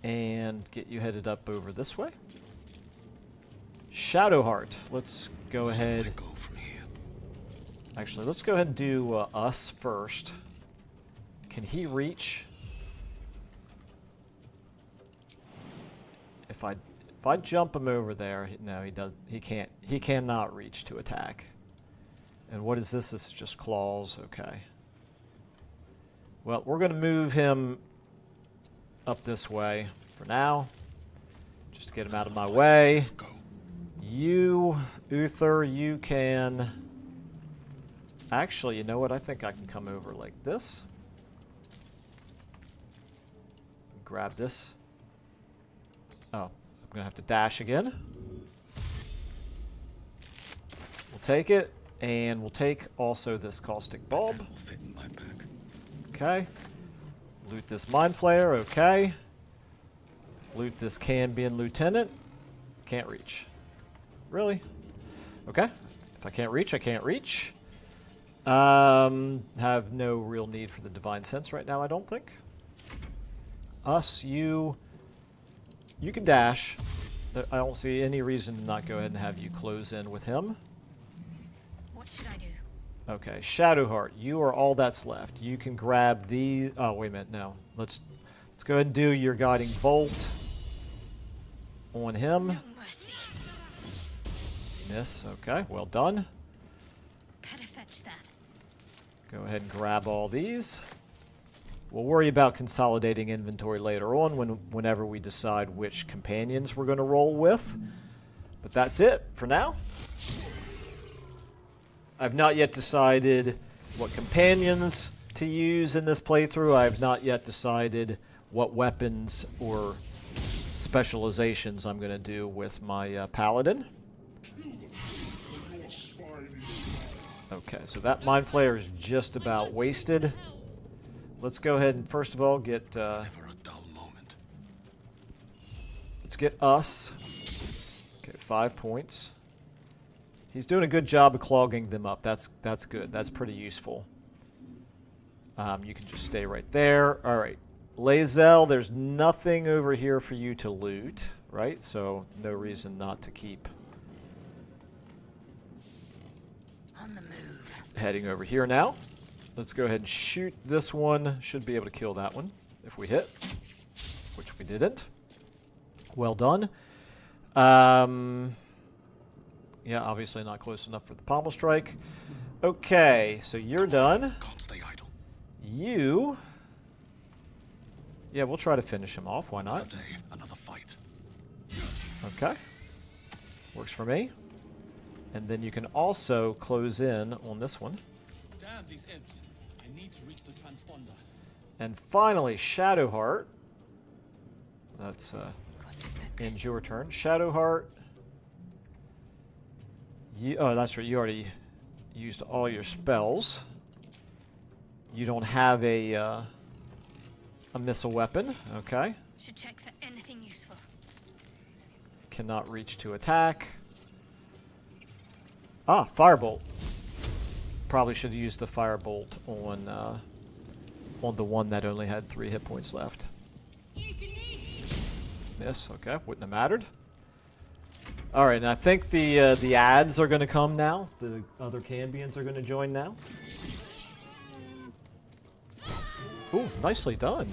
And get you headed up over this way. Shadowheart, let's go ahead. I go from here. Actually, let's go ahead and do us first. Can he reach? If I jump him over there, no, he does. He can't. He cannot reach to attack. And what is this? This is just claws. Okay. Well, we're going to move him up this way for now, just to get him out of my way. Go. You, Uther, you can... Actually, you know what? I think I can come over like this. Grab this. Oh, I'm going to have to dash again. We'll take it, and we'll take also this caustic bulb. That will fit in my pack. Okay. Loot this Mind Flayer. Okay. Loot this Cambion Lieutenant. Can't reach. Really? Okay. If I can't reach, I can't reach. Have no real need for the Divine Sense right now, I don't think. Us, you can dash. I don't see any reason to not go ahead and have you close in with him. What should I do? Okay, Shadowheart, you are all that's left. You can grab the... Oh, wait a minute, no. Let's go ahead and do your Guiding Bolt on him. No mercy. Miss, okay, well done. Better fetch that. Go ahead and grab all these. We'll worry about consolidating inventory later on whenever we decide which companions we're going to roll with. But that's it for now. I've not yet decided what companions to use in this playthrough. I have not yet decided what weapons or specializations I'm going to do with my paladin. Okay, so that Mind Flayer is just about wasted. Let's go ahead and first of all get... Never a dull moment. let's get us. Okay, 5 points. He's doing a good job of clogging them up. That's good. That's pretty useful. You can just stay right there. All right. Lae'zel, there's nothing over here for you to loot, right? So no reason not to keep On the move. heading over here now. Let's go ahead and shoot this one. Should be able to kill that one if we hit, which we didn't. Well done. Yeah, obviously not close enough for the pommel strike. Okay, so you're done. Can't stay idle. You... Yeah, we'll try to finish him off. Why Another not? day, another fight. Okay. Works for me. And then you can also close in on this one. Damn these imps. I need to reach the transponder. And finally, Shadowheart. That's Got to focus. ends your turn. Shadowheart. Oh, that's right. You already used all your spells. You don't have a missile weapon. Okay. Should check for anything useful. Cannot reach to attack. Ah, Firebolt. Probably should have used the Firebolt on the one that only had 3 hit points left. Miss. Okay, wouldn't have mattered. All right, and I think the ads are going to come now. The other Cambions are going to join now. Ooh, nicely done.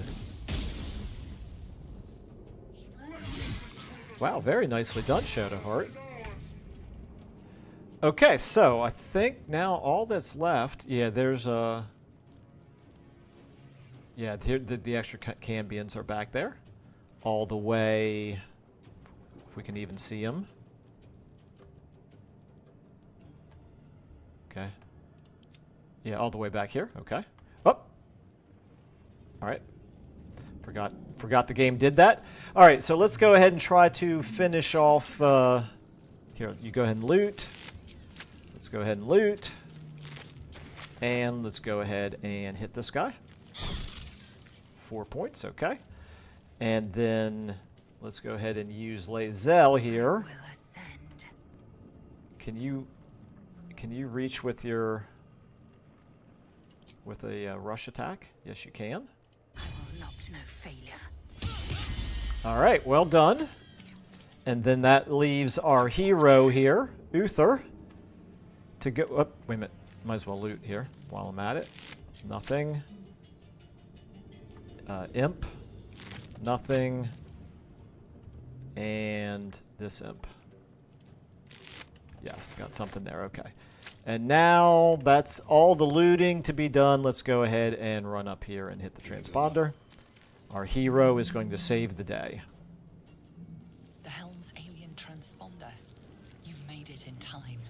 Wow, very nicely done, Shadowheart. Okay, so I think now all that's left... Yeah, there's a... Yeah, here the extra Cambions are back there. All the way... If we can even see them. Okay. Yeah, all the way back here. Okay. Oh! Alright. Forgot the game did that. Alright, so let's go ahead and try to finish off... here, you go ahead and loot. Let's go ahead and loot. And let's go ahead and hit this guy. 4 points, okay. And then let's go ahead and use Lae'zel here. Will ascend. Can you reach with your a rush attack? Yes, you can. I will not know failure. All right, well done. And then that leaves our hero here, Uther, to go. Oh, wait a minute. Might as well loot here while I'm at it. Nothing. Imp. Nothing. And this imp. Yes, got something there. Okay. And now that's all the looting to be done. Let's go ahead and run up here and hit the transponder. Our hero is going to save the day. The Helm's alien transponder. You made it in time.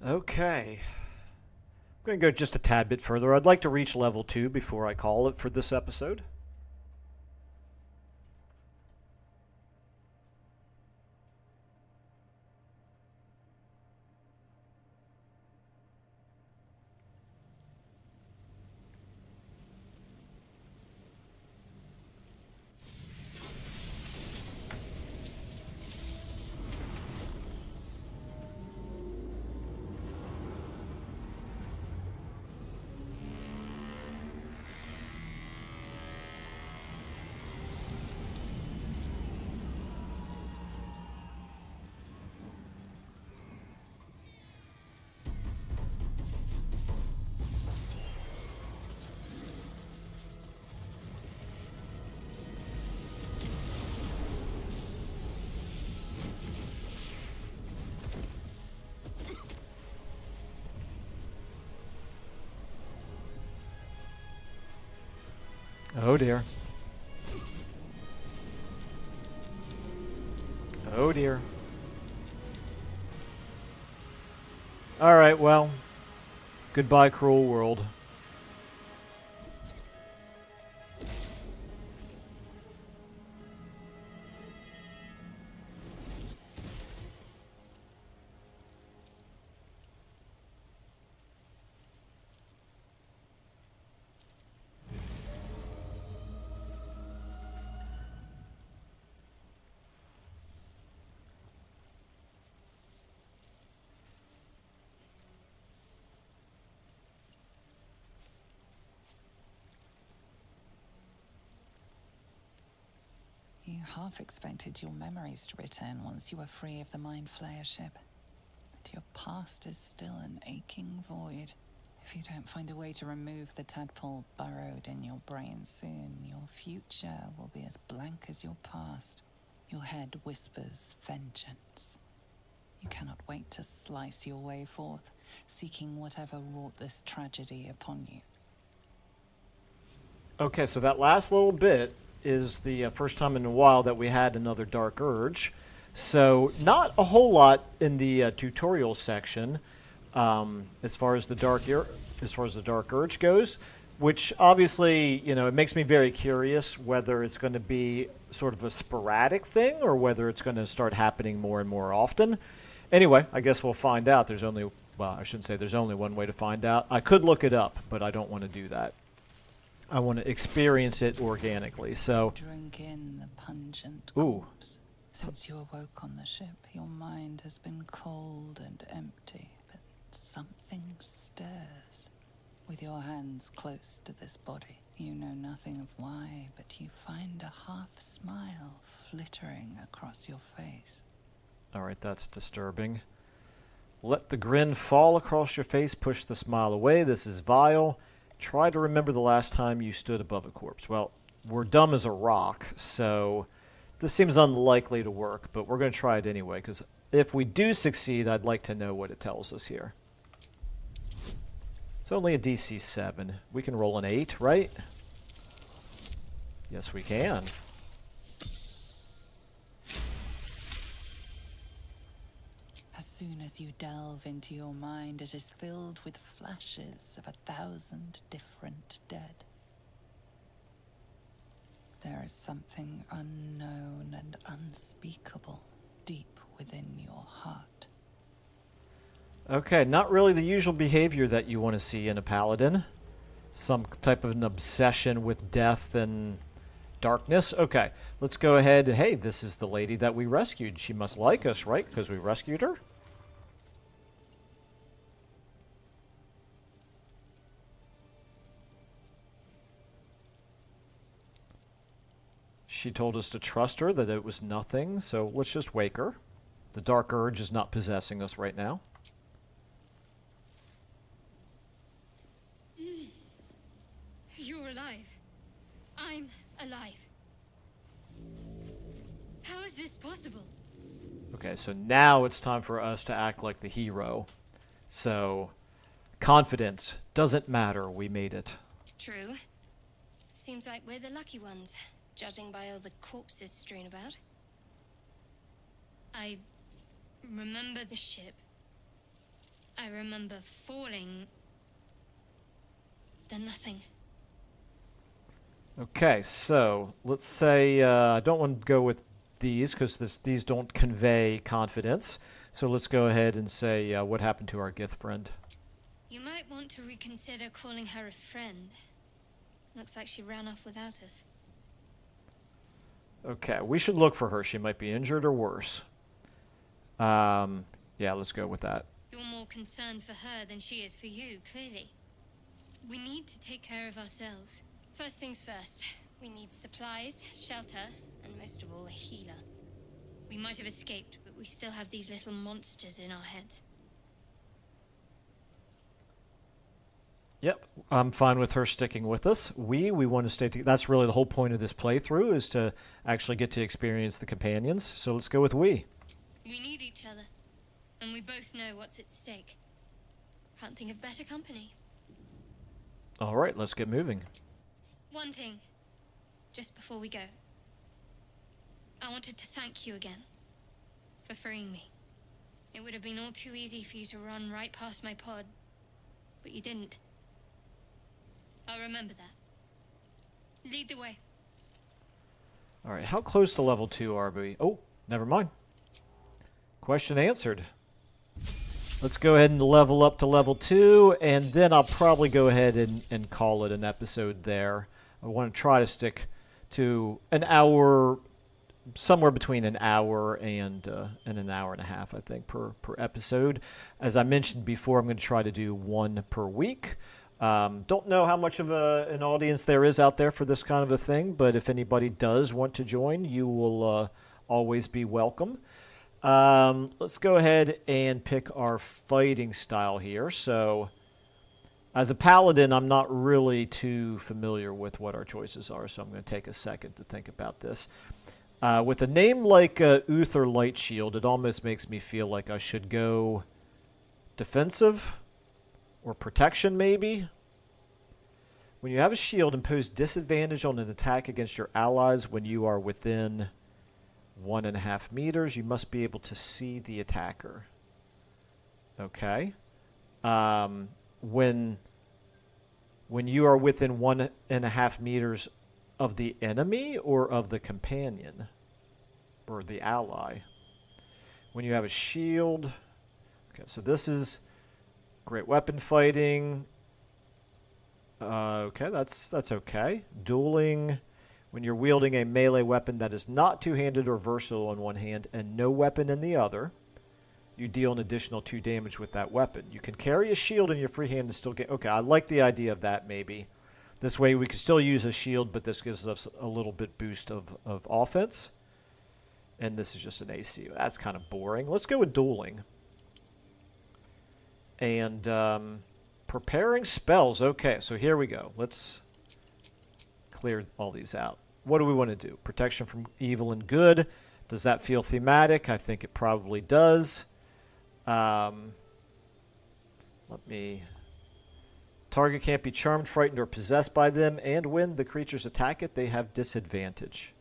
Okay. I'm going to go just a tad bit further. I'd like to reach level 2 before I call it for this episode. Oh dear. Oh dear. Alright, well. Goodbye, cruel world. You half expected your memories to return once you were free of the Mind Flayer ship. But your past is still an aching void. If you don't find a way to remove the tadpole burrowed in your brain soon, your future will be as blank as your past. Your head whispers vengeance. You cannot wait to slice your way forth, seeking whatever wrought this tragedy upon you. Okay, so that last little bit is the first time in a while that we had another Dark Urge. So not a whole lot in the tutorial section as far as the Dark Urge goes, which obviously, you know, it makes me very curious whether it's going to be sort of a sporadic thing or whether it's going to start happening more and more often. Anyway, I guess we'll find out. There's only, well, I shouldn't say there's only one way to find out. I could look it up, but I don't want to do that. I want to experience it organically, so... Drink in the pungent Ooh. corpse. Since you awoke on the ship, your mind has been cold and empty, but something stirs. With your hands close to this body, you know nothing of why, but you find a half smile flittering across your face. Alright, that's disturbing. Let the grin fall across your face, push the smile away. This is vile. Try to remember the last time you stood above a corpse. Well, we're dumb as a rock, so this seems unlikely to work, but we're going to try it anyway, because if we do succeed, I'd like to know what it tells us here. It's only a DC 7. We can roll an 8, right? Yes, we can. As soon as you delve into your mind, it is filled with flashes of 1,000 different dead. There is something unknown and unspeakable deep within your heart. Okay, not really the usual behavior that you want to see in a paladin. Some type of an obsession with death and darkness. Okay, let's go ahead. Hey, this is the lady that we rescued. She must like us, right? Because we rescued her? She told us to trust her, that it was nothing, so let's just wake her. The Dark Urge is not possessing us right now. You're alive. I'm alive. How is this possible? Okay, so now it's time for us to act like the hero. So, confidence. Doesn't matter, we made it. True. Seems like we're the lucky ones, judging by all the corpses strewn about. I remember the ship. I remember falling. Then nothing. Okay, so let's say I don't want to go with these because these don't convey confidence. So let's go ahead and say what happened to our Gith friend. You might want to reconsider calling her a friend. Looks like she ran off without us. Okay, we should look for her. She might be injured or worse. Yeah, let's go with that. You're more concerned for her than she is for you, clearly. We need to take care of ourselves. First things first, we need supplies, shelter, and most of all, a healer. We might have escaped, but we still have these little monsters in our heads. Yep, I'm fine with her sticking with us. We want to stay together. That's really the whole point of this playthrough, is to actually get to experience the companions. So let's go with we. We need each other, and we both know what's at stake. Can't think of better company. All right, let's get moving. One thing, just before we go. I wanted to thank you again for freeing me. It would have been all too easy for you to run right past my pod, but you didn't. I'll remember that. Lead the way. All right, how close to level 2 are we? Oh, never mind. Question answered. Let's go ahead and level up to level 2, and then I'll probably go ahead and call it an episode there. I want to try to stick to an hour, somewhere between an hour and an hour and a half, I think, per episode. As I mentioned before, I'm going to try to do one per week. Don't know how much of an audience there is out there for this kind of a thing, but if anybody does want to join, you will always be welcome. Let's go ahead and pick our fighting style here. So, as a paladin, I'm not really too familiar with what our choices are, so I'm going to take a second to think about this. With a name like Uther Lightshield, it almost makes me feel like I should go defensive or protection, maybe. When you have a shield, impose disadvantage on an attack against your allies when you are within 1.5 meters. You must be able to see the attacker. Okay. When you are within 1.5 meters of the enemy or of the companion or the ally. When you have a shield. Okay, so this is great weapon fighting. Okay, that's okay. Dueling. When you're wielding a melee weapon that is not two-handed or versatile in one hand and no weapon in the other, you deal an additional 2 damage with that weapon. You can carry a shield in your free hand and still get... Okay, I like the idea of that, maybe. This way we can still use a shield, but this gives us a little bit boost of offense. And this is just an AC. That's kind of boring. Let's go with dueling. And preparing spells. Okay, so here we go. Let's clear all these out. What do we want to do? Protection from evil and good. Does that feel thematic? I think it probably does. Let me... Target can't be charmed, frightened, or possessed by them, and when the creatures attack it, they have disadvantage.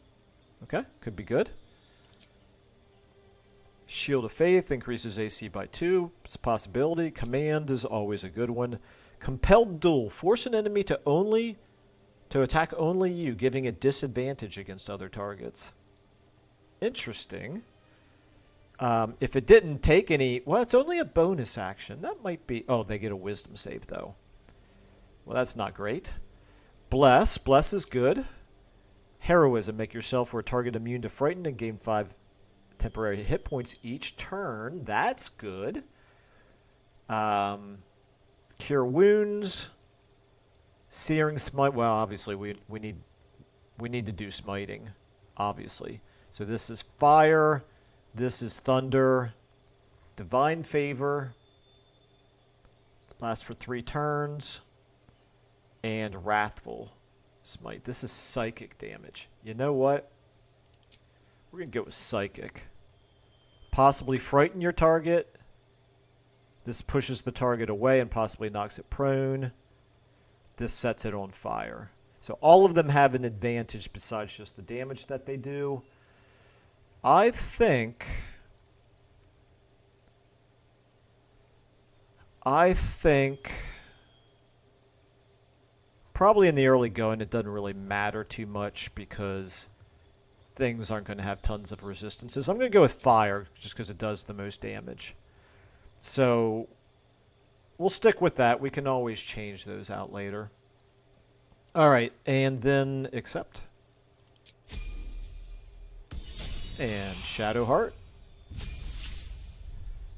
Okay, could be good. Shield of Faith increases AC by 2. It's a possibility. Command is always a good one. Compelled Duel. Force an enemy to attack only you, giving it disadvantage against other targets. Interesting. If it didn't take any... Well, it's only a bonus action. That might be... Oh, they get a wisdom save, though. Well, that's not great. Bless. Bless is good. Heroism. Make yourself or a target immune to frighten and gain 5 temporary hit points each turn. That's good. Cure wounds. Searing smite. Well, obviously we need to do smiting, obviously. So this is fire. This is thunder. Divine favor. Lasts for 3 turns. And wrathful smite. This is psychic damage. You know what? We're going to go with psychic. Possibly frighten your target. This pushes the target away and possibly knocks it prone. This sets it on fire. So all of them have an advantage besides just the damage that they do. I think probably in the early going it doesn't really matter too much because things aren't going to have tons of resistances. I'm going to go with fire just because it does the most damage. So we'll stick with that. We can always change those out later. All right, and then accept. And Shadowheart.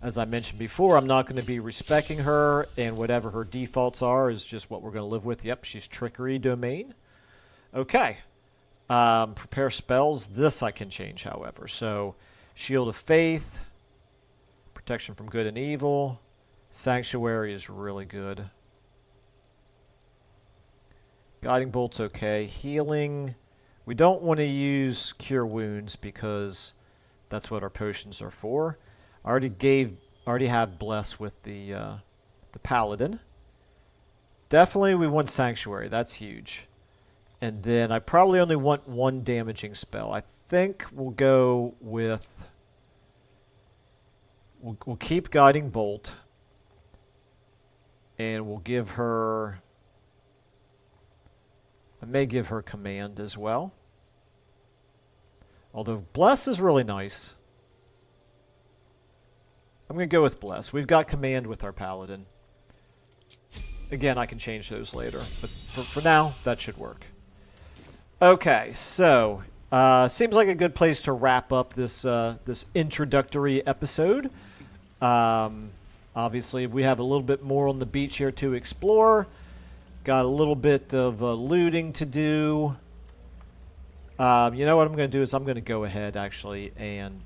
As I mentioned before, I'm not going to be respecking her, and whatever her defaults are is just what we're going to live with. Yep, she's Trickery Domain. Okay. Prepare spells. This I can change, however. So, Shield of Faith. Protection from good and evil. Sanctuary is really good. Guiding Bolt's okay. Healing. We don't want to use Cure Wounds because that's what our potions are for. I already have Bless with the Paladin. Definitely we want Sanctuary. That's huge. And then I probably only want one damaging spell. I think we'll go with... We'll keep Guiding Bolt. And we'll give her... I may give her Command as well. Although Bless is really nice. I'm going to go with Bless. We've got Command with our Paladin. Again, I can change those later. But for now, that should work. Okay, so seems like a good place to wrap up this this introductory episode. Obviously, we have a little bit more on the beach here to explore. Got a little bit of looting to do. You know what I'm going to do is I'm going to go ahead, actually, and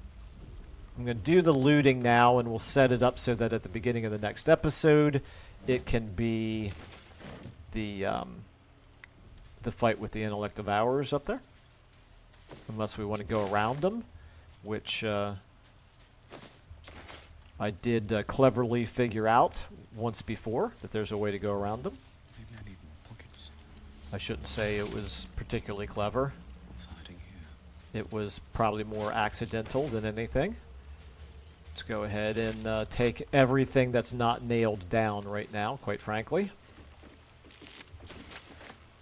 I'm going to do the looting now, and we'll set it up so that at the beginning of the next episode, it can be the fight with the Intellect of Ours up there. Unless we want to go around them, which I did cleverly figure out once before, that there's a way to go around them. Maybe I need more pockets. I shouldn't say it was particularly clever. What's hiding here? It was probably more accidental than anything. Let's go ahead and take everything that's not nailed down right now, quite frankly.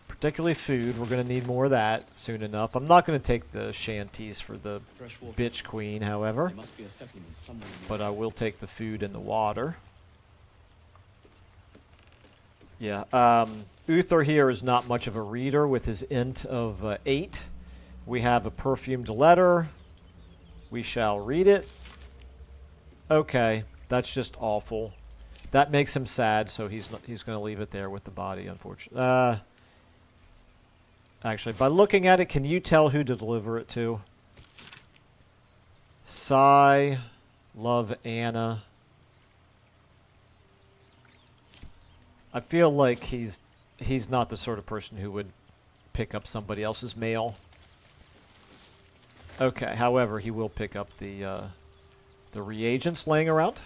Particularly food. We're going to need more of that soon enough. I'm not going to take the shanties for the Fresh water. bitch queen, however. There must be a settlement somewhere in But I will take the food and the water. Yeah, Uther here is not much of a reader with his int of 8. We have a perfumed letter. We shall read it. Okay, that's just awful. That makes him sad, so he's going to leave it there with the body, unfortunately. Actually, by looking at it, can you tell who to deliver it to? Sigh, love Anna. I feel like he's not the sort of person who would pick up somebody else's mail. Okay, however, he will pick up the reagents laying around.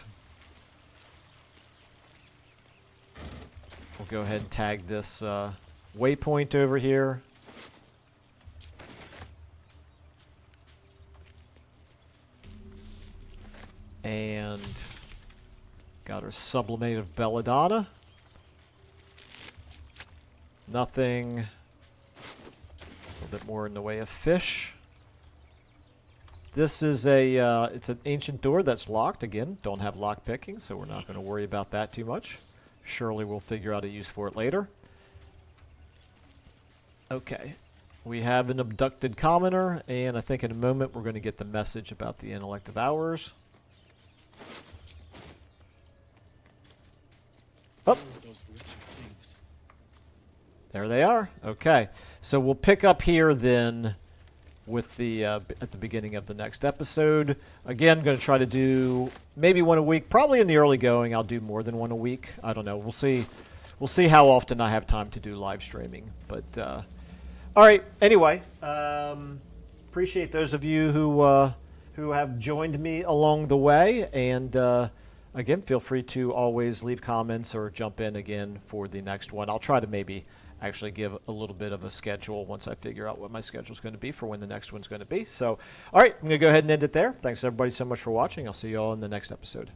We'll go ahead and tag this waypoint over here. And got our sublimate of belladonna. Nothing. A little bit more in the way of fish. This is it's an ancient door that's locked. Again, don't have lock picking, so we're not going to worry about that too much. Surely we'll figure out a use for it later. Okay. We have an abducted commoner, and I think in a moment we're going to get the message about the Intellect of Ours. Oh. those wretched things. There they are. Okay. So we'll pick up here then with the at the beginning of the next episode. Again, going to try to do maybe one a week. Probably in the early going, I'll do more than one a week. I don't know. We'll see. We'll see how often I have time to do live streaming. But all right. Anyway, appreciate those of you who have joined me along the way. And again, feel free to always leave comments or jump in again for the next one. I'll try to maybe actually give a little bit of a schedule once I figure out what my schedule is going to be for when the next one's going to be. So, all right, I'm going to go ahead and end it there. Thanks everybody so much for watching. I'll see you all in the next episode.